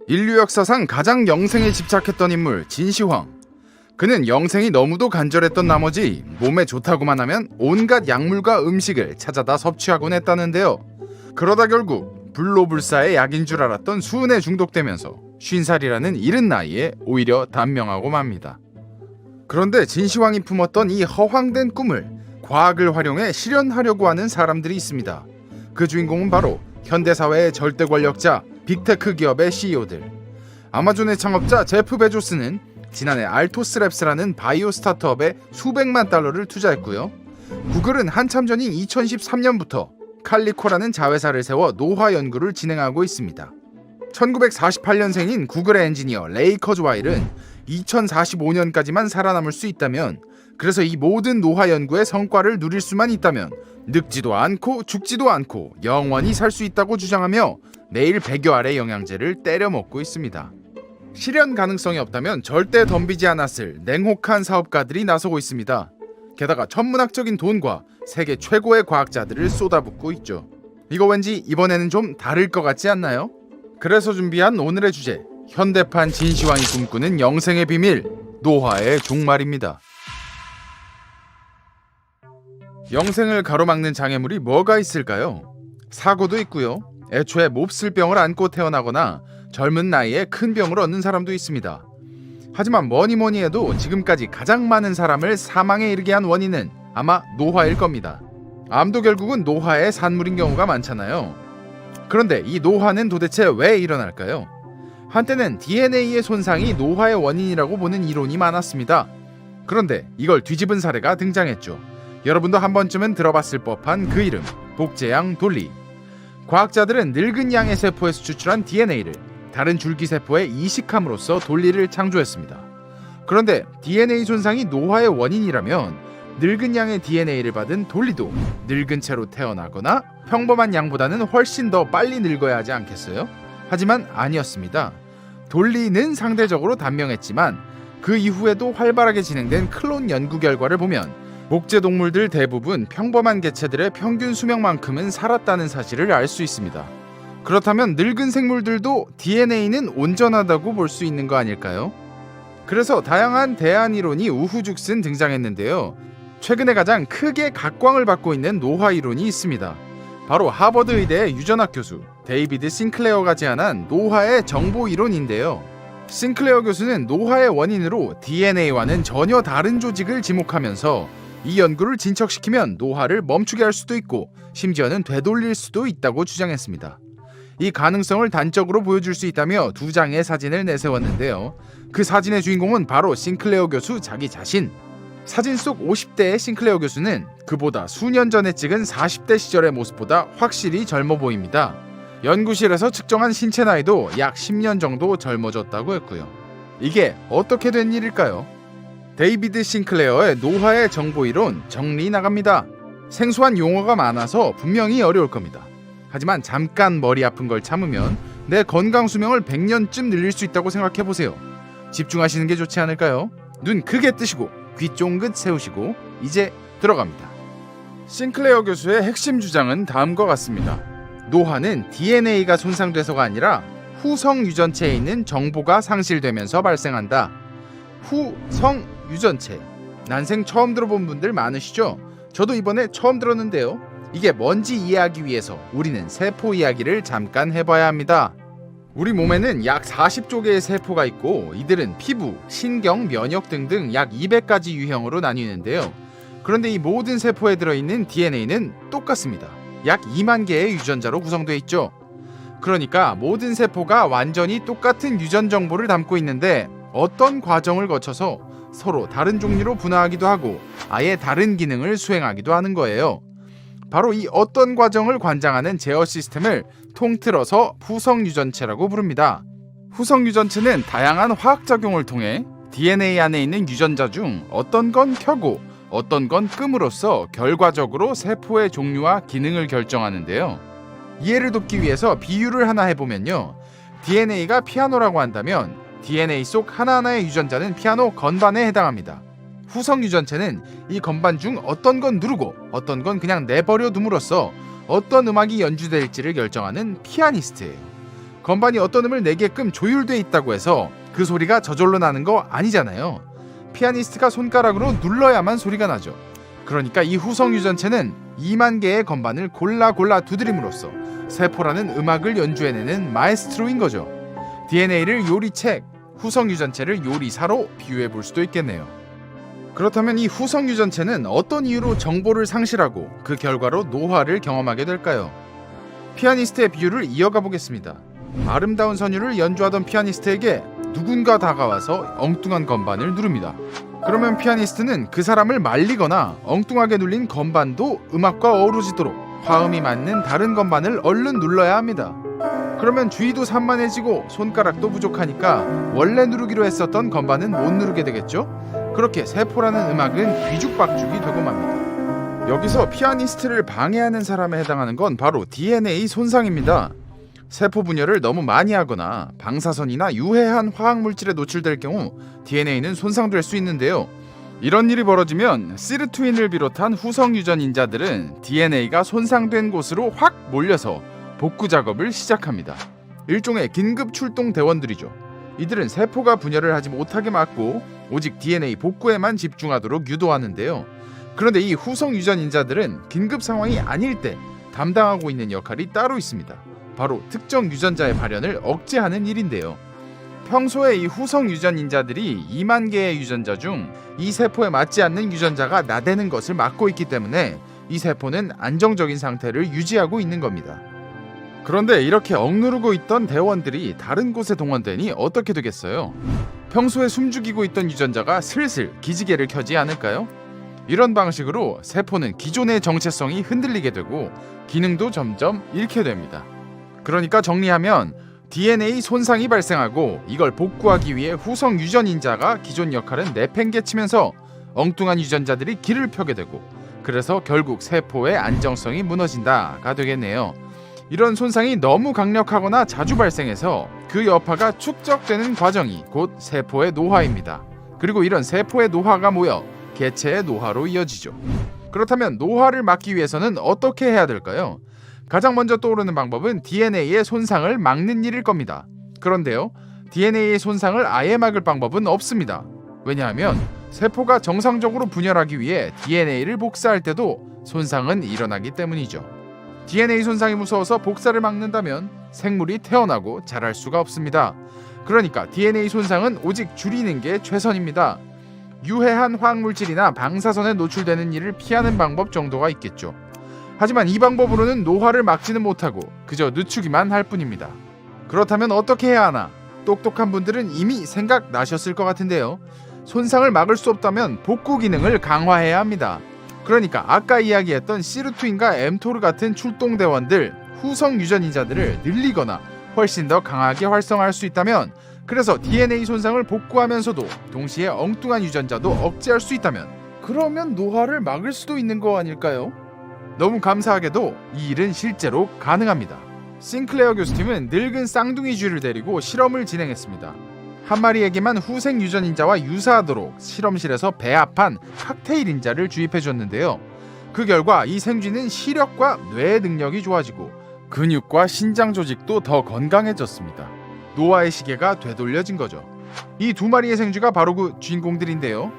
인류 역사상 가장 영생에 집착했던 인물 진시황. 그는 영생이 너무도 간절했던 나머지 몸에 좋다고만 하면 온갖 약물과 음식을 찾아다 섭취하곤 했다는데요. 그러다 결국 불로불사의 약인 줄 알았던 수은에 중독되면서 50살이라는 이른 나이에 오히려 단명하고 맙니다. 그런데 진시황이 품었던 이 허황된 꿈을 과학을 활용해 실현하려고 하는 사람들이 있습니다. 그 주인공은 바로 현대사회의 절대 권력자, 빅테크 기업의 CEO들. 아마존의 창업자 제프 베조스는 지난해 알토스랩스라는 바이오 스타트업에 수백만 달러를 투자했고요. 구글은 한참 전인 2013년부터 칼리코라는 자회사를 세워 노화 연구를 진행하고 있습니다. 1948년생인 구글의 엔지니어 레이 커즈와일은 2045년까지만 살아남을 수 있다면, 그래서 이 모든 노화 연구의 성과를 누릴 수만 있다면 늙지도 않고 죽지도 않고 영원히 살 수 있다고 주장하며 매일 100여 알의 영양제를 때려 먹고 있습니다. 실현 가능성이 없다면 절대 덤비지 않았을 냉혹한 사업가들이 나서고 있습니다. 게다가 천문학적인 돈과 세계 최고의 과학자들을 쏟아붓고 있죠. 이거 왠지 이번에는 좀 다를 것 같지 않나요? 그래서 준비한 오늘의 주제, 현대판 진시황이 꿈꾸는 영생의 비밀, 노화의 종말입니다. 영생을 가로막는 장애물이 뭐가 있을까요? 사고도 있고요. 애초에 몹쓸 병을 안고 태어나거나 젊은 나이에 큰 병을 얻는 사람도 있습니다. 하지만 뭐니 해도 지금까지 가장 많은 사람을 사망에 이르게 한 원인은 아마 노화일 겁니다. 암도 결국은 노화의 산물인 경우가 많잖아요. 그런데 이 노화는 도대체 왜 일어날까요? 한때는 DNA의 손상이 노화의 원인이라고 보는 이론이 많았습니다. 그런데 이걸 뒤집은 사례가 등장했죠. 여러분도 한 번쯤은 들어봤을 법한 그 이름, 복제양 돌리. 과학자들은 늙은 양의 세포에서 추출한 DNA를 다른 줄기세포에 이식함으로써 돌리를 창조했습니다. 그런데 DNA 손상이 노화의 원인이라면 늙은 양의 DNA를 받은 돌리도 늙은 채로 태어나거나 평범한 양보다는 훨씬 더 빨리 늙어야 하지 않겠어요? 하지만 아니었습니다. 돌리는 상대적으로 단명했지만 그 이후에도 활발하게 진행된 클론 연구 결과를 보면 목재 동물들 대부분 평범한 개체들의 평균 수명만큼은 살았다는 사실을 알 수 있습니다. 그렇다면 늙은 생물들도 DNA는 온전하다고 볼 수 있는 거 아닐까요? 그래서 다양한 대안 이론이 우후죽순 등장했는데요. 최근에 가장 크게 각광을 받고 있는 노화 이론이 있습니다. 바로 하버드 의대의 유전학 교수 데이비드 싱클레어가 제안한 노화의 정보 이론인데요. 싱클레어 교수는 노화의 원인으로 DNA와는 전혀 다른 조직을 지목하면서 이 연구를 진척시키면 노화를 멈추게 할 수도 있고 심지어는 되돌릴 수도 있다고 주장했습니다. 이 가능성을 단적으로 보여줄 수 있다며 2장의 사진을 내세웠는데요. 그 사진의 주인공은 바로 싱클레어 교수 자기 자신. 사진 속 50대의 싱클레어 교수는 그보다 수년 전에 찍은 40대 시절의 모습보다 확실히 젊어 보입니다. 연구실에서 측정한 신체 나이도 약 10년 정도 젊어졌다고 했고요. 이게 어떻게 된 일일까요? 데이비드 싱클레어의 노화의 정보 이론 정리 나갑니다. 생소한 용어가 많아서 분명히 어려울 겁니다. 하지만 잠깐 머리 아픈 걸 참으면 내 건강 수명을 100년쯤 늘릴 수 있다고 생각해보세요. 집중하시는 게 좋지 않을까요? 눈 크게 뜨시고 귀 쫑긋 세우시고 이제 들어갑니다. 싱클레어 교수의 핵심 주장은 다음과 같습니다. 노화는 DNA가 손상돼서가 아니라 후성 유전체에 있는 정보가 상실되면서 발생한다. 후성 유전체. 난생 처음 들어본 분들 많으시죠? 저도 이번에 처음 들었는데요. 이게 뭔지 이해하기 위해서 우리는 세포 이야기를 잠깐 해봐야 합니다. 우리 몸에는 약 40조 개의 세포가 있고 이들은 피부, 신경, 면역 등등 약 200가지 유형으로 나뉘는데요. 그런데 이 모든 세포에 들어있는 DNA는 똑같습니다. 약 2만 개의 유전자로 구성되어 있죠. 그러니까 모든 세포가 완전히 똑같은 유전 정보를 담고 있는데 어떤 과정을 거쳐서 서로 다른 종류로 분화하기도 하고 아예 다른 기능을 수행하기도 하는 거예요. 바로 이 어떤 과정을 관장하는 제어 시스템을 통틀어서 후성 유전체라고 부릅니다. 후성 유전체는 다양한 화학작용을 통해 DNA 안에 있는 유전자 중 어떤 건 켜고 어떤 건 끔으로써 결과적으로 세포의 종류와 기능을 결정하는데요. 이해를 돕기 위해서 비유를 하나 해보면요. DNA가 피아노라고 한다면 DNA 속 하나하나의 유전자는 피아노 건반에 해당합니다. 후성 유전체는 이 건반 중 어떤 건 누르고 어떤 건 그냥 내버려 둠으로써 어떤 음악이 연주될지를 결정하는 피아니스트예요. 건반이 어떤 음을 내게끔 조율돼 있다고 해서 그 소리가 저절로 나는 거 아니잖아요. 피아니스트가 손가락으로 눌러야만 소리가 나죠. 그러니까 이 후성 유전체는 2만 개의 건반을 골라 두드림으로써 세포라는 음악을 연주해내는 마에스트로인 거죠. DNA를 요리책, 후성 유전체를 요리사로 비유해 볼 수도 있겠네요. 그렇다면 이 후성 유전체는 어떤 이유로 정보를 상실하고 그 결과로 노화를 경험하게 될까요? 피아니스트의 비유를 이어가 보겠습니다. 아름다운 선율을 연주하던 피아니스트에게 누군가 다가와서 엉뚱한 건반을 누릅니다. 그러면 피아니스트는 그 사람을 말리거나 엉뚱하게 눌린 건반도 음악과 어우러지도록 화음이 맞는 다른 건반을 얼른 눌러야 합니다. 그러면 주의도 산만해지고 손가락도 부족하니까 원래 누르기로 했었던 건반은 못 누르게 되겠죠? 그렇게 세포라는 음악은 뒤죽박죽이 되고 맙니다. 여기서 피아니스트를 방해하는 사람에 해당하는 건 바로 DNA 손상입니다. 세포 분열을 너무 많이 하거나 방사선이나 유해한 화학물질에 노출될 경우 DNA는 손상될 수 있는데요. 이런 일이 벌어지면 시르투인을 비롯한 후성 유전인자들은 DNA가 손상된 곳으로 확 몰려서 복구 작업을 시작합니다. 일종의 긴급 출동 대원들이죠. 이들은 세포가 분열을 하지 못하게 막고 오직 DNA 복구에만 집중하도록 유도하는데요. 그런데 이 후성 유전인자들은 긴급 상황이 아닐 때 담당하고 있는 역할이 따로 있습니다. 바로 특정 유전자의 발현을 억제하는 일인데요. 평소에 이 후성 유전인자들이 2만 개의 유전자 중 이 세포에 맞지 않는 유전자가 나대는 것을 막고 있기 때문에 이 세포는 안정적인 상태를 유지하고 있는 겁니다. 그런데 이렇게 억누르고 있던 대원들이 다른 곳에 동원되니 어떻게 되겠어요? 평소에 숨죽이고 있던 유전자가 슬슬 기지개를 켜지 않을까요? 이런 방식으로 세포는 기존의 정체성이 흔들리게 되고 기능도 점점 잃게 됩니다. 그러니까 정리하면 DNA 손상이 발생하고 이걸 복구하기 위해 후성 유전인자가 기존 역할은 내팽개치면서 엉뚱한 유전자들이 길을 펴게 되고 그래서 결국 세포의 안정성이 무너진다가 되겠네요. 이런 손상이 너무 강력하거나 자주 발생해서 그 여파가 축적되는 과정이 곧 세포의 노화입니다. 그리고 이런 세포의 노화가 모여 개체의 노화로 이어지죠. 그렇다면 노화를 막기 위해서는 어떻게 해야 될까요? 가장 먼저 떠오르는 방법은 DNA의 손상을 막는 일일 겁니다. 그런데요, DNA의 손상을 아예 막을 방법은 없습니다. 왜냐하면 세포가 정상적으로 분열하기 위해 DNA를 복사할 때도 손상은 일어나기 때문이죠. DNA 손상이 무서워서 복사를 막는다면 생물이 태어나고 자랄 수가 없습니다. 그러니까 DNA 손상은 오직 줄이는 게 최선입니다. 유해한 화학물질이나 방사선에 노출되는 일을 피하는 방법 정도가 있겠죠. 하지만 이 방법으로는 노화를 막지는 못하고 그저 늦추기만 할 뿐입니다. 그렇다면 어떻게 해야 하나? 똑똑한 분들은 이미 생각나셨을 것 같은데요. 손상을 막을 수 없다면 복구 기능을 강화해야 합니다. 그러니까 아까 이야기했던 시르투인과 엠토르 같은 출동대원들, 후성 유전인자들을 늘리거나 훨씬 더 강하게 활성화할 수 있다면, 그래서 DNA 손상을 복구하면서도 동시에 엉뚱한 유전자도 억제할 수 있다면, 그러면 노화를 막을 수도 있는 거 아닐까요? 너무 감사하게도 이 일은 실제로 가능합니다. 싱클레어 교수팀은 늙은 쌍둥이 쥐를 데리고 실험을 진행했습니다. 한 마리에게만 후생 유전인자와 유사하도록 실험실에서 배합한 칵테일 인자를 주입해줬는데요. 그 결과 이 생쥐는 시력과 뇌 능력이 좋아지고 근육과 신장 조직도 더 건강해졌습니다. 노화의 시계가 되돌려진 거죠. 이 두 마리의 생쥐가 바로 그 주인공들인데요.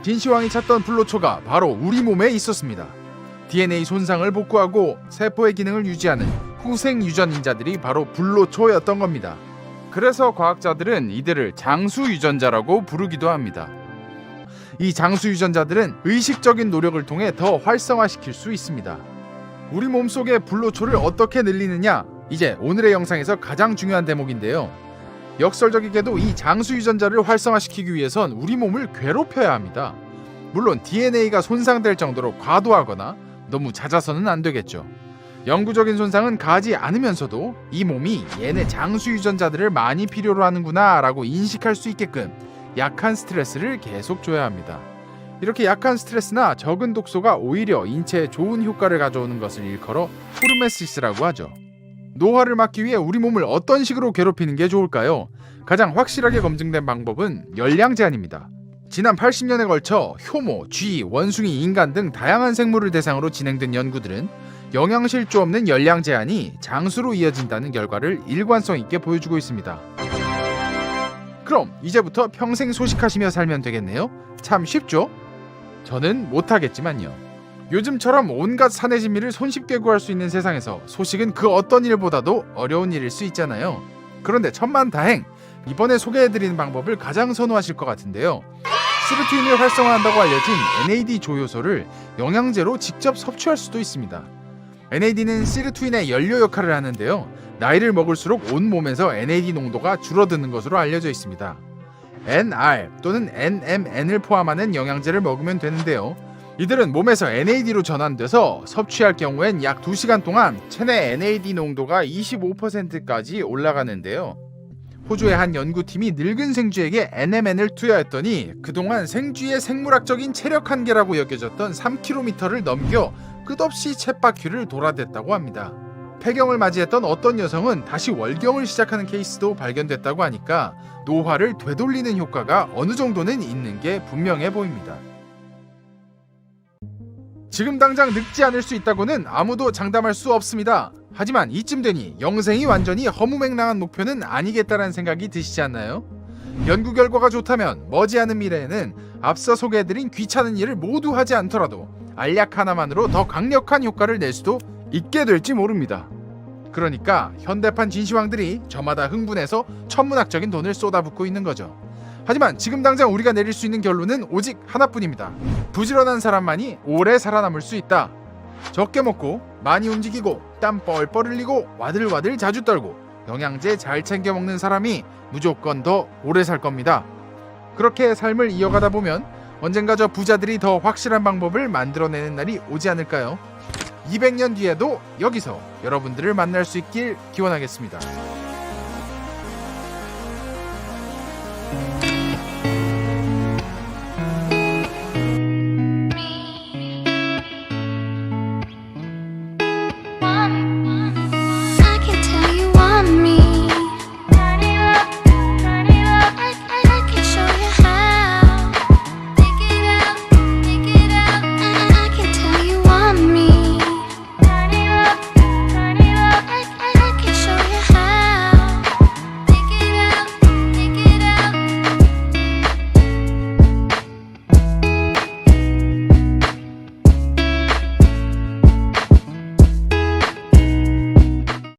진시황이 찾던 불로초가 바로 우리 몸에 있었습니다. DNA 손상을 복구하고 세포의 기능을 유지하는 후생 유전인자들이 바로 불로초였던 겁니다. 그래서 과학자들은 이들을 장수 유전자라고 부르기도 합니다. 이 장수 유전자들은 의식적인 노력을 통해 더 활성화시킬 수 있습니다. 우리 몸속의 불로초를 어떻게 늘리느냐? 이제 오늘의 영상에서 가장 중요한 대목인데요. 역설적이게도 이 장수 유전자를 활성화시키기 위해선 우리 몸을 괴롭혀야 합니다. 물론 DNA가 손상될 정도로 과도하거나 너무 잦아서는 안 되겠죠. 영구적인 손상은 가하지 않으면서도 이 몸이 얘네 장수 유전자들을 많이 필요로 하는구나 라고 인식할 수 있게끔 약한 스트레스를 계속 줘야 합니다. 이렇게 약한 스트레스나 적은 독소가 오히려 인체에 좋은 효과를 가져오는 것을 일컬어 호르메시스라고 하죠. 노화를 막기 위해 우리 몸을 어떤 식으로 괴롭히는 게 좋을까요? 가장 확실하게 검증된 방법은 열량 제한입니다. 지난 80년에 걸쳐 효모, 쥐, 원숭이, 인간 등 다양한 생물을 대상으로 진행된 연구들은 영양실조 없는 열량 제한이 장수로 이어진다는 결과를 일관성 있게 보여주고 있습니다. 그럼 이제부터 평생 소식하시며 살면 되겠네요? 참 쉽죠? 저는 못하겠지만요. 요즘처럼 온갖 사내 진미를 손쉽게 구할 수 있는 세상에서 소식은 그 어떤 일보다도 어려운 일일 수 있잖아요. 그런데 천만다행, 이번에 소개해드리는 방법을 가장 선호하실 것 같은데요. 시르투인을 활성화한다고 알려진 NAD 조효소를 영양제로 직접 섭취할 수도 있습니다. NAD는 시르투인의 연료 역할을 하는데요. 나이를 먹을수록 온몸에서 NAD 농도가 줄어드는 것으로 알려져 있습니다. NR 또는 NMN을 포함하는 영양제를 먹으면 되는데요. 이들은 몸에서 NAD로 전환돼서 섭취할 경우엔 약 2시간 동안 체내 NAD 농도가 25%까지 올라가는데요. 호주의 한 연구팀이 늙은 생쥐에게 NMN을 투여했더니 그동안 생쥐의 생물학적인 체력 한계라고 여겨졌던 3km를 넘겨 끝없이 쳇바퀴를 돌아댔다고 합니다. 폐경을 맞이했던 어떤 여성은 다시 월경을 시작하는 케이스도 발견됐다고 하니까 노화를 되돌리는 효과가 어느 정도는 있는 게 분명해 보입니다. 지금 당장 늙지 않을 수 있다고는 아무도 장담할 수 없습니다. 하지만 이쯤 되니 영생이 완전히 허무맹랑한 목표는 아니겠다라는 생각이 드시지 않나요? 연구 결과가 좋다면 머지않은 미래에는 앞서 소개해드린 귀찮은 일을 모두 하지 않더라도 알약 하나만으로 더 강력한 효과를 낼 수도 있게 될지 모릅니다. 그러니까 현대판 진시황들이 저마다 흥분해서 천문학적인 돈을 쏟아붓고 있는 거죠. 하지만 지금 당장 우리가 내릴 수 있는 결론은 오직 하나뿐입니다. 부지런한 사람만이 오래 살아남을 수 있다. 적게 먹고 많이 움직이고 땀 뻘뻘 흘리고 와들와들 자주 떨고 영양제 잘 챙겨 먹는 사람이 무조건 더 오래 살 겁니다. 그렇게 삶을 이어가다 보면 언젠가 저 부자들이 더 확실한 방법을 만들어내는 날이 오지 않을까요? 200년 뒤에도 여기서 여러분들을 만날 수 있길 기원하겠습니다.